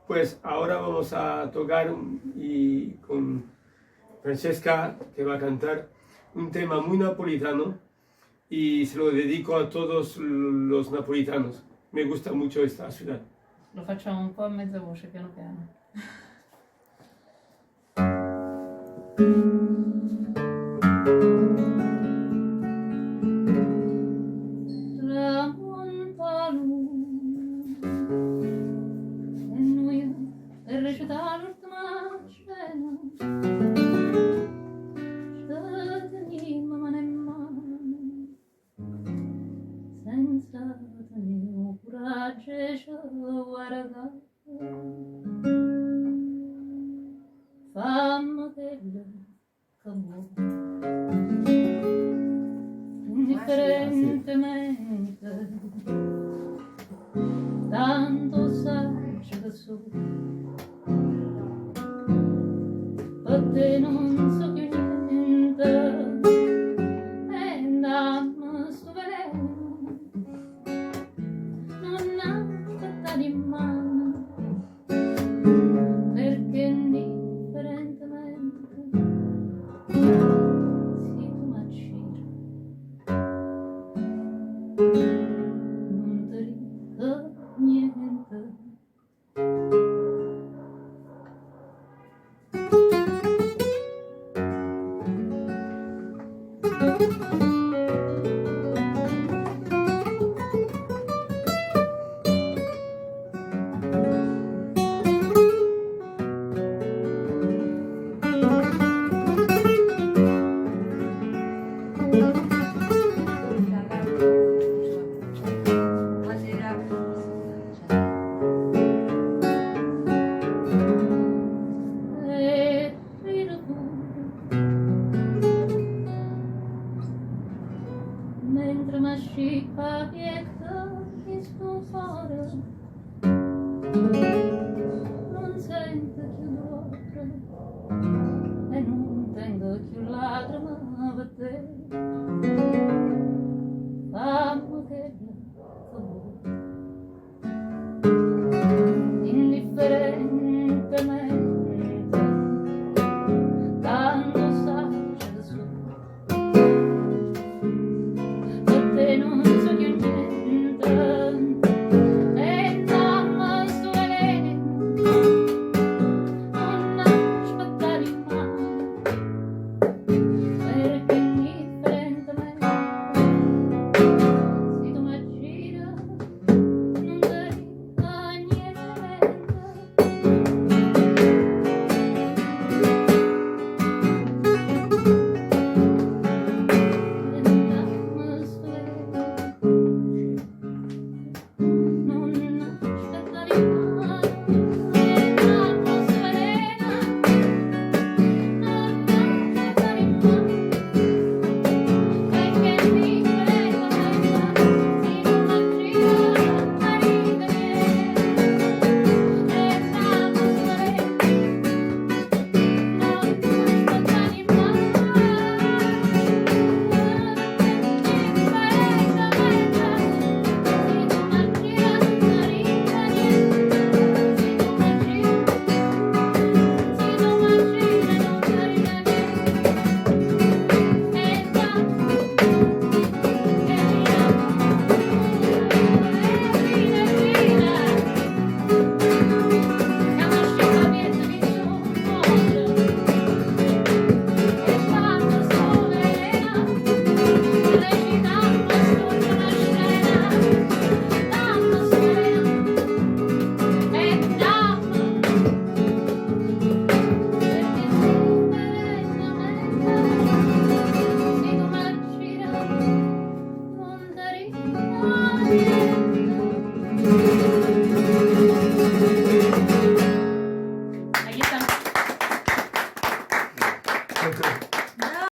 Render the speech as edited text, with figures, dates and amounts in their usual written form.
Pues ahora vamos a tocar y con Francesca, que va a cantar un tema muy napolitano y se lo dedico a todos los napolitanos. Me gusta mucho esta ciudad. Lo facciamo un po' a mezza voce, piano piano. Tramonta lui e noi per recitare l'ultima scena ci teniamo mano in mano senza tenere coraggio e ci guardare fammi quello che vuoi indifferentemente tanto sai che so per te non